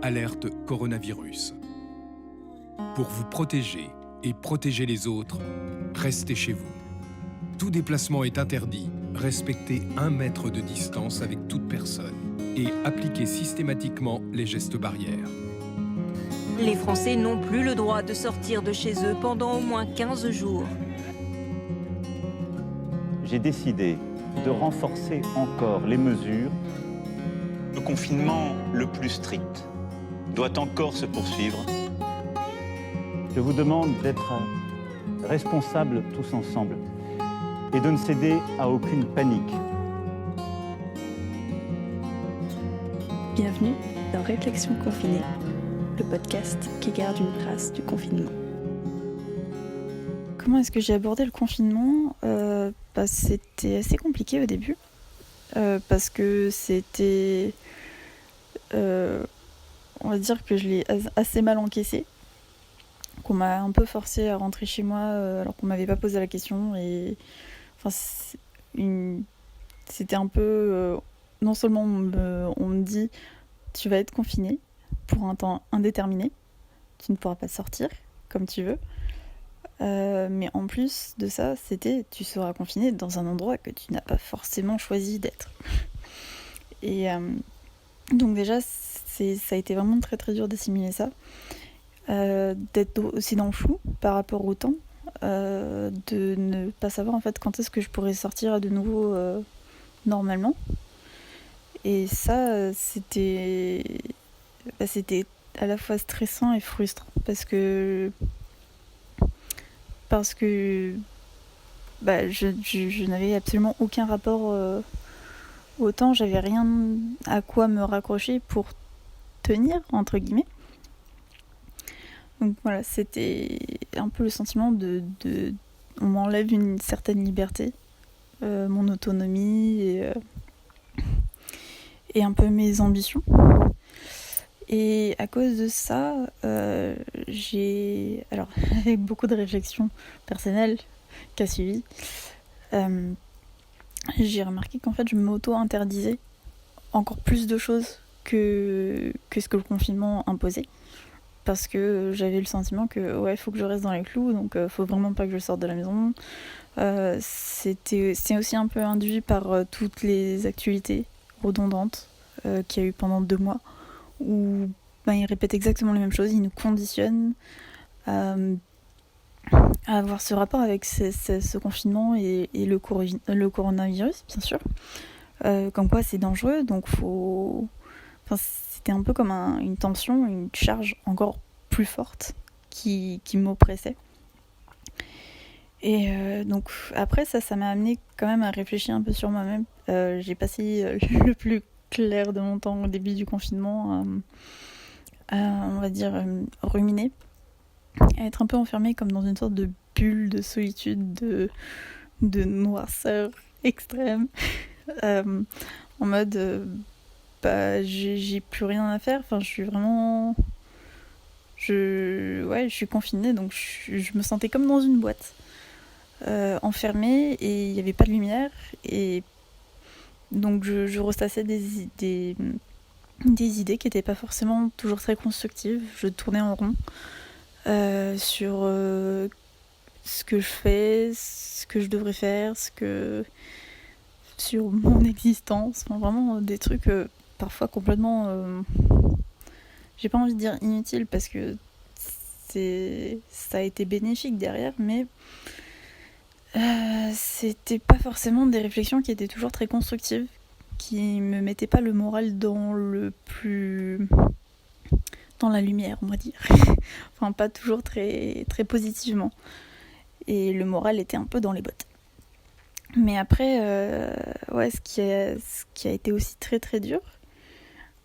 alerte coronavirus. Pour vous protéger et protéger les autres, restez chez vous. Tout déplacement est interdit. Respectez 1 mètre de distance avec toute personne et appliquez systématiquement les gestes barrières. Les Français n'ont plus le droit de sortir de chez eux pendant au moins 15 jours. J'ai décidé de renforcer encore les mesures. Le confinement le plus strict doit encore se poursuivre. Je vous demande d'être responsables tous ensemble et de ne céder à aucune panique. Bienvenue dans Réflexion confinée, le podcast qui garde une trace du confinement. Comment est-ce que j'ai abordé le confinement ? C'était assez compliqué au début, parce que c'était... on va dire que je l'ai assez mal encaissé, qu'on m'a un peu forcé à rentrer chez moi alors qu'on m'avait pas posé la question. Et enfin, c'était un peu... non seulement on me dit tu vas être confiné pour un temps indéterminé, tu ne pourras pas sortir comme tu veux, mais en plus de ça, c'était tu seras confiné dans un endroit que tu n'as pas forcément choisi d'être. Et donc déjà, ça a été vraiment très très dur d'assimiler ça, d'être aussi dans le flou par rapport au temps, de ne pas savoir en fait quand est-ce que je pourrais sortir de nouveau normalement. Et ça, c'était à la fois stressant et frustrant parce que je n'avais absolument aucun rapport au temps, j'avais rien à quoi me raccrocher pour tenir, entre guillemets. Donc voilà, c'était un peu le sentiment on m'enlève une certaine liberté, mon autonomie et un peu mes ambitions. Et à cause de ça, avec beaucoup de réflexions personnelles qu'a suivi, j'ai remarqué qu'en fait je m'auto-interdisais encore plus de choses que ce que le confinement imposait, parce que j'avais le sentiment que ouais, faut que je reste dans les clous, donc faut vraiment pas que je sorte de la maison. C'est aussi un peu induit par toutes les activités redondantes qu'il y a eu pendant 2 mois, où ils répètent exactement les mêmes choses, ils nous conditionnent à avoir ce rapport avec ce confinement et le coronavirus, bien sûr, comme quoi c'est dangereux, donc c'était un peu comme une tension, une charge encore plus forte qui m'oppressait. Et donc après ça m'a amené quand même à réfléchir un peu sur moi-même. J'ai passé le plus clair de mon temps au début du confinement à on va dire ruminer, à être un peu enfermée comme dans une sorte de bulle de solitude, de noirceur extrême, en mode j'ai plus rien à faire, enfin je suis vraiment je suis confinée, donc je me sentais comme dans une boîte, enfermée, et il n'y avait pas de lumière, et donc je ressassais des idées qui n'étaient pas forcément toujours très constructives. Je tournais en rond sur ce que je fais, ce que je devrais faire, sur mon existence, enfin, vraiment des trucs parfois complètement j'ai pas envie de dire inutiles, parce que ça a été bénéfique derrière, mais c'était pas forcément des réflexions qui étaient toujours très constructives, qui me mettaient pas le moral dans la lumière, on va dire. Enfin, pas toujours très, très positivement. Et le moral était un peu dans les bottes. Mais après, ce qui a été aussi très très dur,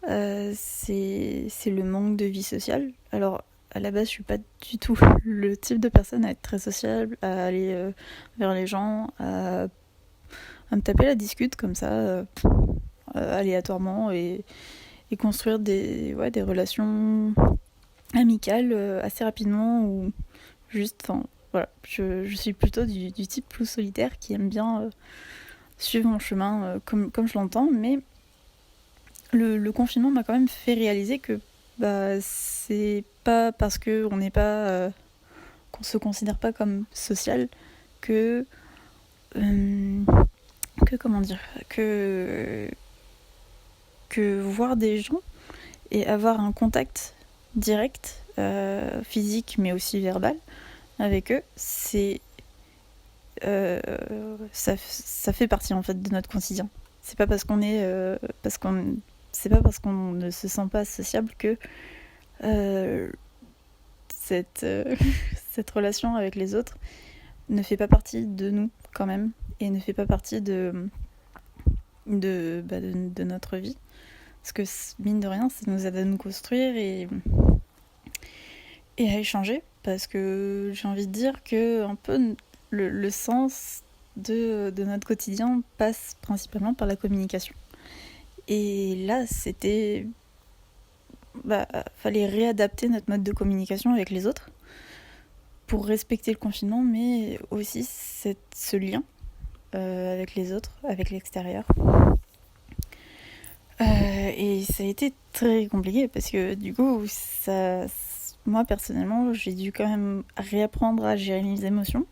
c'est le manque de vie sociale. Alors, à la base, je suis pas du tout le type de personne à être très sociable, à aller vers les gens, à me taper la discute comme ça, aléatoirement, et construire des relations amicales assez rapidement, ou juste, enfin voilà, je suis plutôt du type plus solitaire qui aime bien suivre mon chemin comme je l'entends, mais le confinement m'a quand même fait réaliser que c'est pas parce qu'on n'est pas, qu'on se considère pas comme social que comment dire, que voir des gens et avoir un contact direct, physique mais aussi verbal avec eux, ça fait partie en fait de notre quotidien. C'est pas parce qu'on est c'est pas parce qu'on ne se sent pas sociable que cette cette relation avec les autres ne fait pas partie de nous quand même et ne fait pas partie de notre vie, parce que mine de rien ça nous aide à nous construire et à échanger, parce que j'ai envie de dire que un peu le sens de notre quotidien passe principalement par la communication. Et là, fallait réadapter notre mode de communication avec les autres pour respecter le confinement, mais aussi ce lien avec les autres, avec l'extérieur. Et ça a été très compliqué parce que du coup, moi personnellement, j'ai dû quand même réapprendre à gérer mes émotions,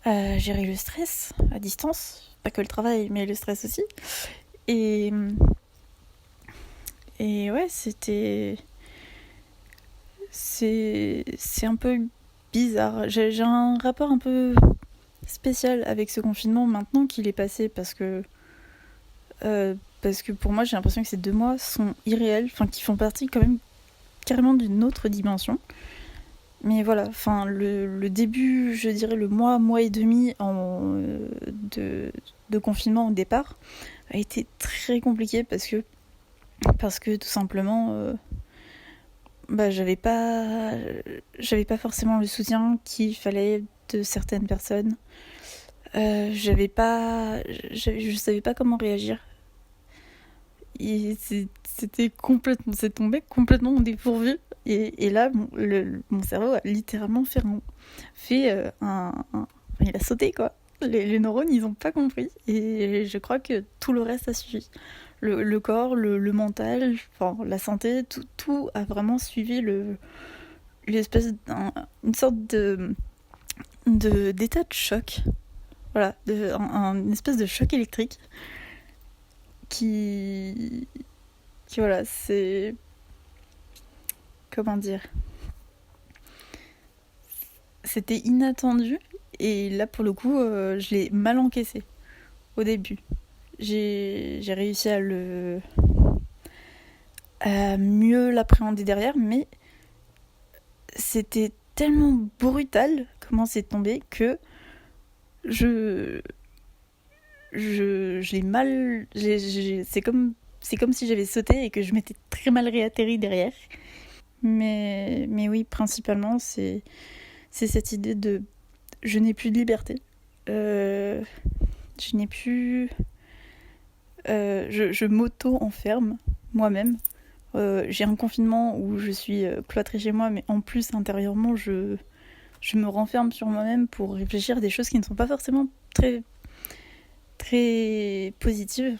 gérer le stress à distance, pas que le travail, mais le stress aussi. Et ouais, c'est un peu bizarre. J'ai un rapport un peu spécial avec ce confinement maintenant qu'il est passé, parce que pour moi j'ai l'impression que ces 2 mois sont irréels, enfin qui font partie quand même carrément d'une autre dimension. Mais voilà, enfin le début, je dirais le mois et demi de confinement au départ a été très compliqué parce que tout simplement j'avais pas forcément le soutien qu'il fallait de certaines personnes. Je savais pas comment réagir. C'est tombé complètement au dépourvu. Et là, mon cerveau a littéralement il a sauté, quoi. Les neurones, ils ont pas compris. Et je crois que tout le reste a suivi. Le corps, le mental, enfin, la santé, tout a vraiment suivi une sorte d'état de choc. Voilà, une espèce de choc électrique qui voilà, c'est... Comment dire ? C'était inattendu, et là pour le coup, je l'ai mal encaissé au début. J'ai réussi à mieux l'appréhender derrière, mais c'était tellement brutal comment c'est tombé que je l'ai mal... C'est comme si j'avais sauté et que je m'étais très mal réatterri derrière. Mais oui, principalement, c'est cette idée de... Je n'ai plus de liberté. Je n'ai plus... je m'auto-enferme moi-même. J'ai un confinement où je suis cloîtrée chez moi, mais en plus, intérieurement, je me renferme sur moi-même pour réfléchir à des choses qui ne sont pas forcément très, très positives.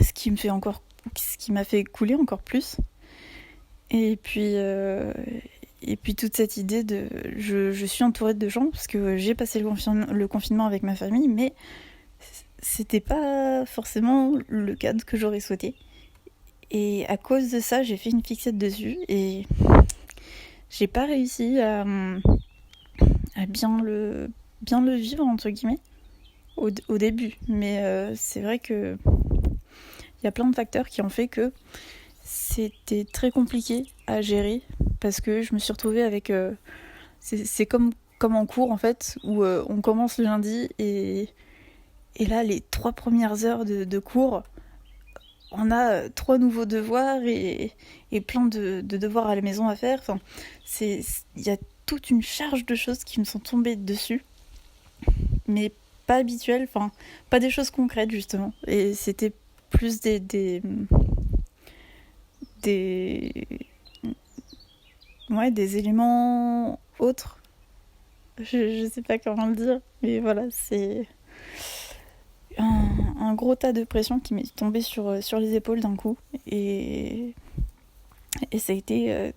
Ce qui m'a fait couler encore plus. Et puis toute cette idée de... Je suis entourée de gens, parce que j'ai passé le confinement avec ma famille, mais c'était pas forcément le cadre que j'aurais souhaité. Et à cause de ça, j'ai fait une fixette dessus, et j'ai pas réussi à bien le vivre, entre guillemets, au début. Mais c'est vrai que il y a plein de facteurs qui ont fait que c'était très compliqué à gérer, parce que je me suis retrouvée avec... c'est comme en cours, en fait, où on commence le lundi, et là, les 3 premières heures de cours, on a 3 nouveaux devoirs et plein de devoirs à la maison à faire. Enfin, il y a toute une charge de choses qui me sont tombées dessus, mais pas habituelles, enfin, pas des choses concrètes, justement. Et c'était plus des éléments autres. Je sais pas comment le dire, mais voilà, c'est un gros tas de pression qui m'est tombé sur les épaules d'un coup. Et Et ça a été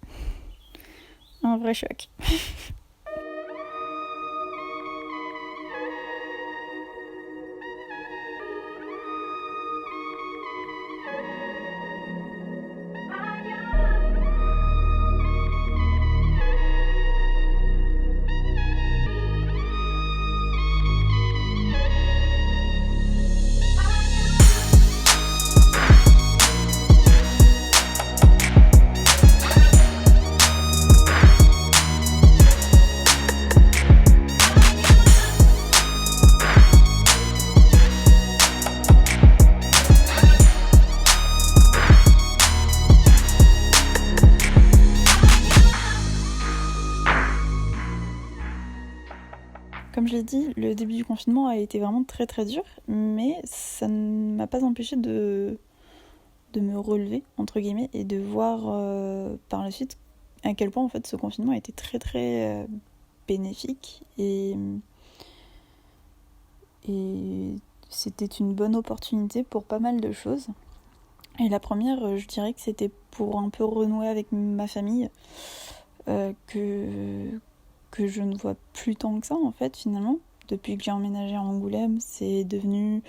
un vrai choc. Comme je l'ai dit, le début du confinement a été vraiment très très dur, mais ça ne m'a pas empêché de me relever, entre guillemets, et de voir par la suite à quel point en fait ce confinement a été très très bénéfique et c'était une bonne opportunité pour pas mal de choses. Et la première, je dirais que c'était pour un peu renouer avec ma famille, que je ne vois plus tant que ça en fait finalement. Depuis que j'ai emménagé à Angoulême, c'est devenu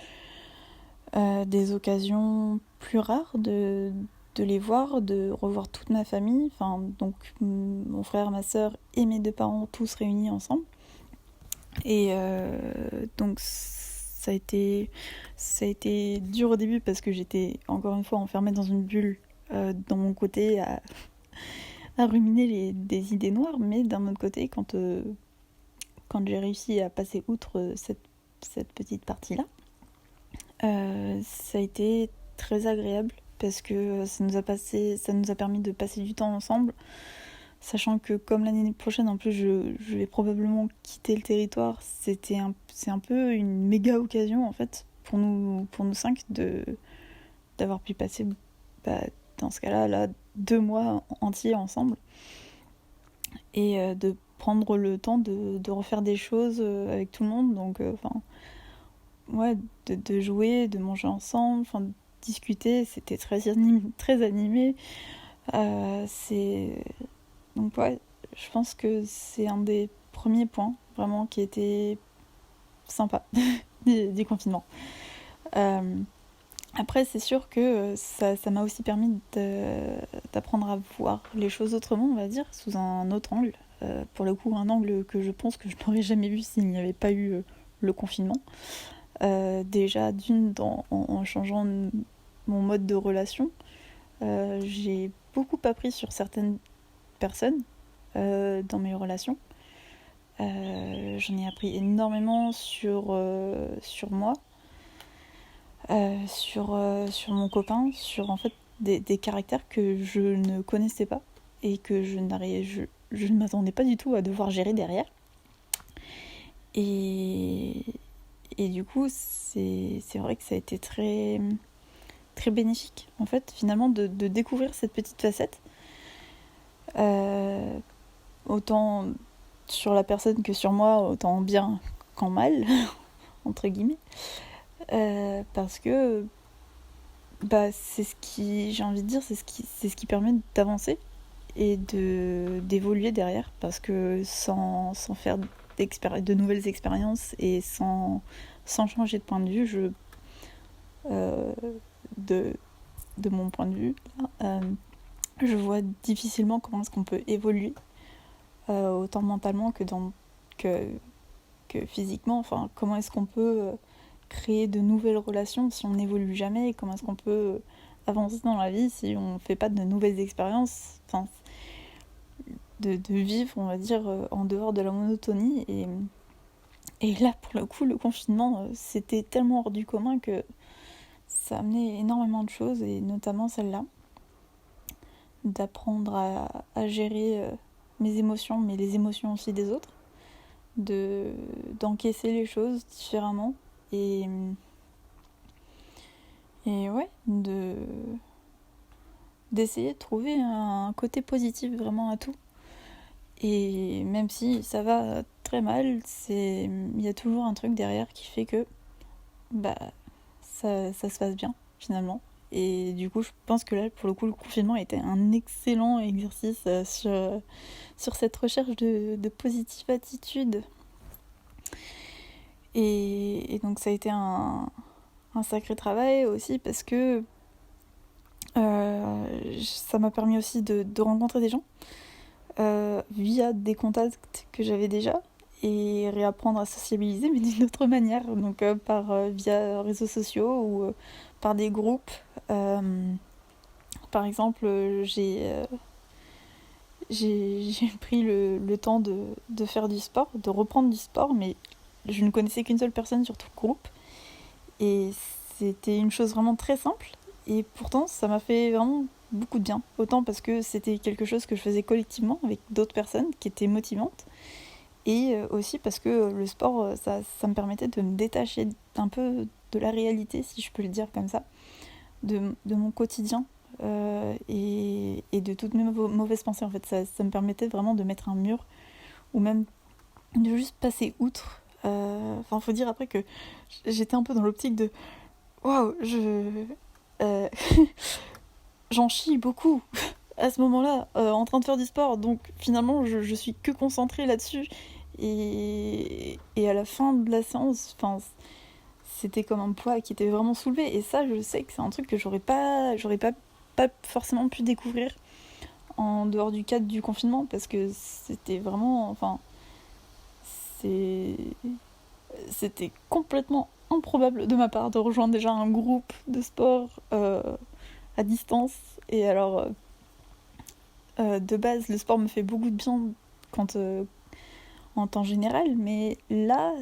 des occasions plus rares de les voir, de revoir toute ma famille, enfin donc mon frère, ma sœur et mes 2 parents tous réunis ensemble. Et donc ça a été dur au début parce que j'étais encore une fois enfermée dans une bulle dans mon côté à ruminer des idées noires, mais d'un autre côté quand j'ai réussi à passer outre cette petite partie-là, ça a été très agréable parce que ça nous a permis de passer du temps ensemble, sachant que comme l'année prochaine en plus je vais probablement quitter le territoire, c'est un peu une méga occasion en fait pour nous 5 d'avoir pu passer dans ce cas-là 2 mois entiers ensemble et de prendre le temps de refaire des choses avec tout le monde, donc de jouer, de manger ensemble, de discuter, c'était très animé. Donc je pense que c'est un des premiers points vraiment qui était sympa du confinement. Après, c'est sûr que ça m'a aussi permis d'apprendre à voir les choses autrement, on va dire, sous un autre angle. Pour le coup, un angle que je pense que je n'aurais jamais vu s'il n'y avait pas eu le confinement. Déjà, en changeant mon mode de relation, j'ai beaucoup appris sur certaines personnes dans mes relations. J'en ai appris énormément sur moi, sur mon copain, sur en fait des caractères que je ne connaissais pas et que je ne m'attendais pas du tout à devoir gérer derrière. Et du coup, c'est vrai que ça a été très, très bénéfique, en fait, finalement, de découvrir cette petite facette. Autant sur la personne que sur moi, autant bien qu'en mal, entre guillemets. Parce que c'est ce qui, j'ai envie de dire, c'est ce qui permet d'avancer et d'évoluer derrière, parce que sans faire de nouvelles expériences et sans changer de point de vue, de mon point de vue, je vois difficilement comment est-ce qu'on peut évoluer, autant mentalement que physiquement. Enfin, comment est-ce qu'on peut créer de nouvelles relations si on n'évolue jamais? Comment est-ce qu'on peut avancer dans la vie si on ne fait pas de nouvelles expériences? Enfin, de vivre, on va dire, en dehors de la monotonie. Et là, pour le coup, le confinement, c'était tellement hors du commun que ça a amené énormément de choses, et notamment celle-là. D'apprendre à gérer mes émotions, mais les émotions aussi des autres. D'encaisser les choses différemment. Et ouais, d'essayer de trouver un côté positif vraiment à tout. Et même si ça va très mal, il y a toujours un truc derrière qui fait que ça se passe bien finalement. Et du coup, je pense que là, pour le coup, le confinement était un excellent exercice sur cette recherche de positive attitude. Et donc, ça a été un sacré travail aussi parce que ça m'a permis aussi de rencontrer des gens via des contacts que j'avais déjà et réapprendre à sociabiliser, mais d'une autre manière, donc via réseaux sociaux ou par des groupes. Par exemple, j'ai pris le temps de faire du sport, de reprendre du sport, mais je ne connaissais qu'une seule personne sur tout le groupe. Et c'était une chose vraiment très simple. Et pourtant, ça m'a fait vraiment beaucoup de bien. Autant parce que c'était quelque chose que je faisais collectivement avec d'autres personnes qui étaient motivantes. Et aussi parce que le sport, ça me permettait de me détacher un peu de la réalité, si je peux le dire comme ça, de mon quotidien et de toutes mes mauvaises pensées. En fait, ça me permettait vraiment de mettre un mur ou même de juste passer outre. Enfin, faut dire après que j'étais un peu dans l'optique de waouh, j'en chie beaucoup à ce moment-là en train de faire du sport, donc finalement je suis que concentrée là-dessus et à la fin de la séance, enfin, c'était comme un poids qui était vraiment soulevé, et ça, je sais que c'est un truc que j'aurais pas forcément pu découvrir en dehors du cadre du confinement, parce que c'était vraiment, enfin, c'était complètement improbable de ma part de rejoindre déjà un groupe de sport à distance. Et alors, de base, le sport me fait beaucoup de bien en temps général, mais là,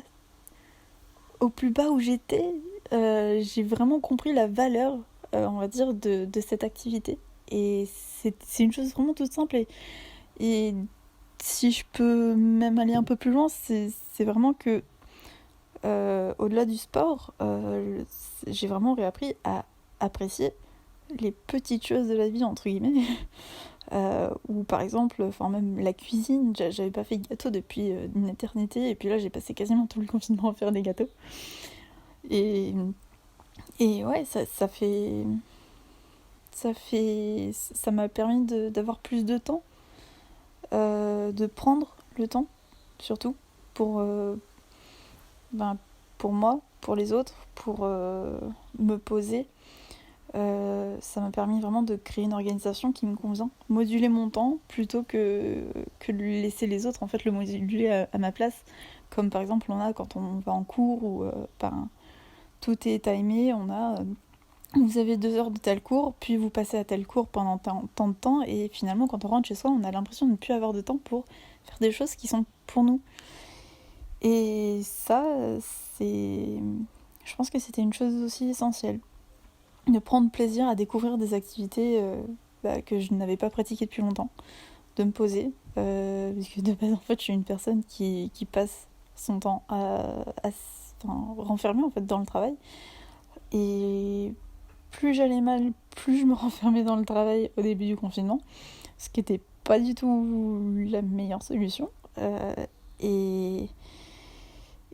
au plus bas où j'étais, j'ai vraiment compris la valeur, on va dire, de cette activité. Et c'est une chose vraiment toute simple. Et si je peux même aller un peu plus loin, c'est vraiment que au-delà du sport, j'ai vraiment réappris à apprécier les petites choses de la vie, entre guillemets. Ou par exemple, enfin même la cuisine, j'avais pas fait de gâteau depuis une éternité, et puis là j'ai passé quasiment tout le confinement à faire des gâteaux. Et ouais, ça m'a permis d'avoir plus de temps, de prendre le temps, surtout, pour moi, pour les autres, pour me poser. Ça m'a permis vraiment de créer une organisation qui me convient, moduler mon temps plutôt que de laisser les autres en fait le moduler à ma place, comme par exemple on a quand on va en cours où tout est timé, vous avez 2 heures de tel cours, puis vous passez à tel cours pendant tant de temps, et finalement quand on rentre chez soi, on a l'impression de ne plus avoir de temps pour faire des choses qui sont pour nous. Et ça, je pense que c'était une chose aussi essentielle, de prendre plaisir à découvrir des activités que je n'avais pas pratiquées depuis longtemps, de me poser, parce que de base en fait je suis une personne qui passe son temps renfermée en fait dans le travail, et plus j'allais mal, plus je me renfermais dans le travail au début du confinement, ce qui n'était pas du tout la meilleure solution,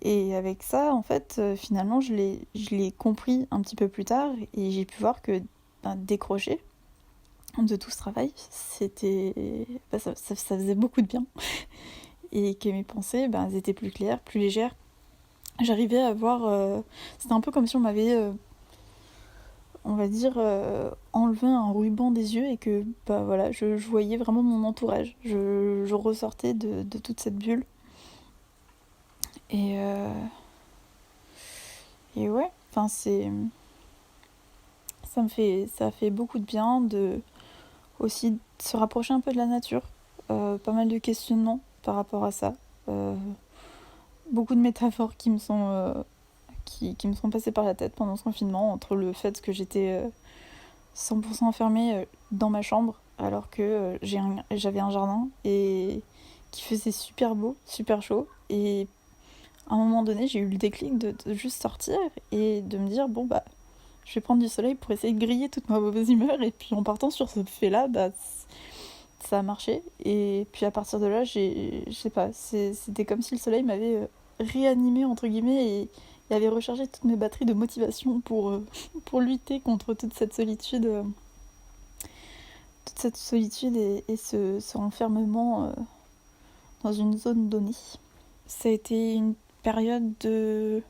et avec ça, en fait, finalement, je l'ai compris un petit peu plus tard, et j'ai pu voir que décrocher de tout ce travail, c'était, ça faisait beaucoup de bien. Et que mes pensées, elles étaient plus claires, plus légères. J'arrivais à voir... c'était un peu comme si on m'avait, on va dire, enlevé un ruban des yeux, et que voilà, je voyais vraiment mon entourage. Je ressortais de toute cette bulle. Et ouais, enfin ça a fait beaucoup de bien de aussi se rapprocher un peu de la nature, pas mal de questionnements par rapport à ça, beaucoup de métaphores qui me sont passées par la tête pendant ce confinement, entre le fait que j'étais 100% enfermée dans ma chambre alors que j'avais un jardin et qui faisait super beau, super chaud, et à un moment donné, j'ai eu le déclic de juste sortir et de me dire, je vais prendre du soleil pour essayer de griller toute ma mauvaise humeur. Et puis en partant sur ce fait-là, ça a marché. Et puis à partir de là, je sais pas, c'était comme si le soleil m'avait réanimé, entre guillemets, et et avait rechargé toutes mes batteries de motivation pour lutter contre toute cette solitude et ce renfermement dans une zone donnée. Ça a été une période de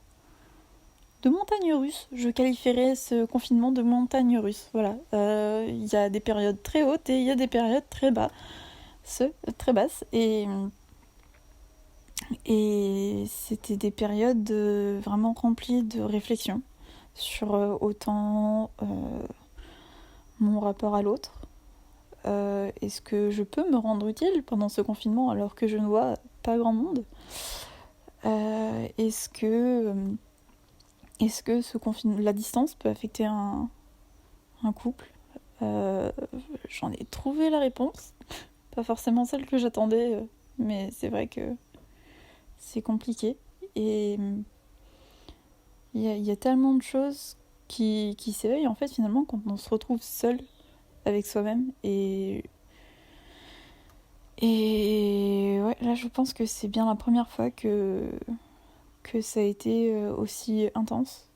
montagne russe. Je qualifierais ce confinement de montagne russe. Voilà. Il y a des périodes très hautes et il y a des périodes très basses. Et c'était des périodes vraiment remplies de réflexion sur autant mon rapport à l'autre. Est-ce que je peux me rendre utile pendant ce confinement alors que je ne vois pas grand monde ? Est-ce que la distance peut affecter un couple ? J'en ai trouvé la réponse. Pas forcément celle que j'attendais, mais c'est vrai que c'est compliqué. Et il y a tellement de choses qui s'éveillent en fait finalement quand on se retrouve seul avec soi-même. Et ouais, là je pense que c'est bien la première fois que ça a été aussi intense,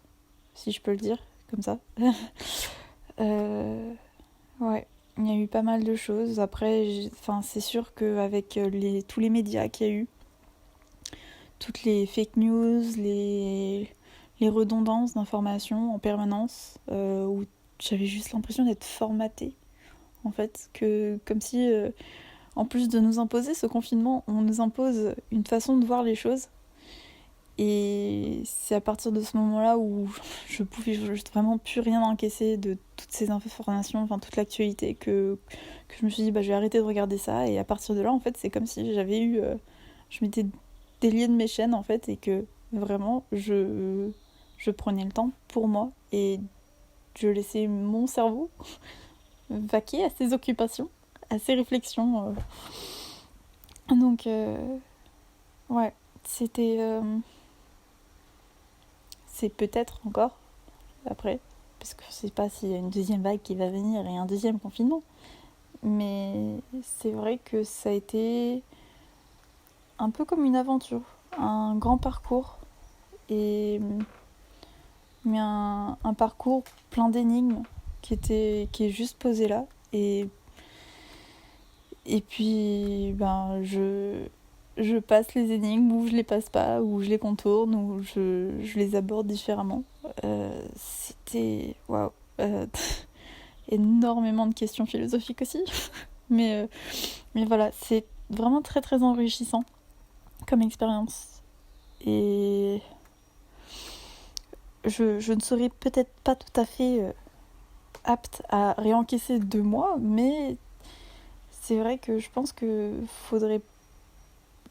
si je peux le dire comme ça. Ouais, il y a eu pas mal de choses. Après, c'est sûr qu'avec tous les médias qu'il y a eu, toutes les fake news, les redondances d'informations en permanence, où j'avais juste l'impression d'être formatée, en fait, comme si, en plus de nous imposer ce confinement, on nous impose une façon de voir les choses. Et c'est à partir de ce moment-là où je pouvais juste vraiment plus rien encaisser de toutes ces informations, enfin toute l'actualité, que je me suis dit je vais arrêter de regarder ça. Et à partir de là, en fait, c'est comme si j'avais eu... je m'étais déliée de mes chaînes, en fait, et que vraiment, je prenais le temps pour moi et je laissais mon cerveau vaquer à ses occupations, à ses réflexions. Donc, ouais, c'était... c'est peut-être encore après, parce que je sais pas s'il y a une deuxième vague qui va venir et un deuxième confinement, mais c'est vrai que ça a été un peu comme une aventure, un grand parcours, mais un parcours plein d'énigmes qui est juste posé là, et puis je passe les énigmes, ou je les passe pas, ou je les contourne, ou je les aborde différemment. C'était... Waouh. Énormément de questions philosophiques aussi. mais voilà, c'est vraiment très très enrichissant comme expérience. Et je ne serais peut-être pas tout à fait apte à réencaisser 2 mois, mais c'est vrai que je pense que faudrait...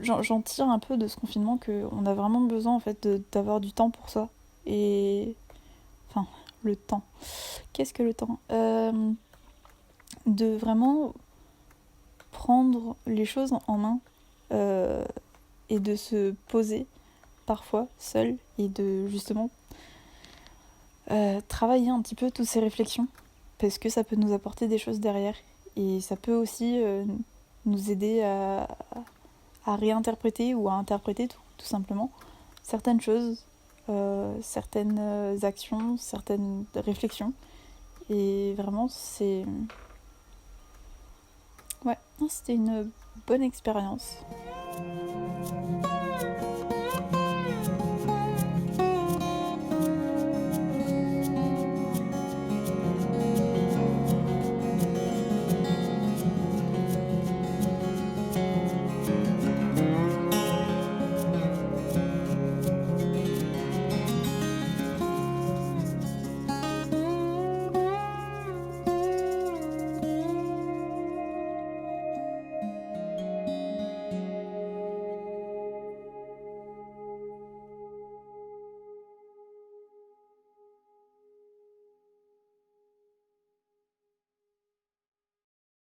J'en tire un peu de ce confinement qu'on a vraiment besoin en fait d'avoir du temps pour soi. Et enfin, le temps. Qu'est-ce que le temps ? De vraiment prendre les choses en main et de se poser parfois seul et de justement travailler un petit peu toutes ces réflexions, parce que ça peut nous apporter des choses derrière et ça peut aussi nous aider à réinterpréter ou à interpréter tout simplement certaines choses, certaines actions, certaines réflexions. Et vraiment, c'était une bonne expérience.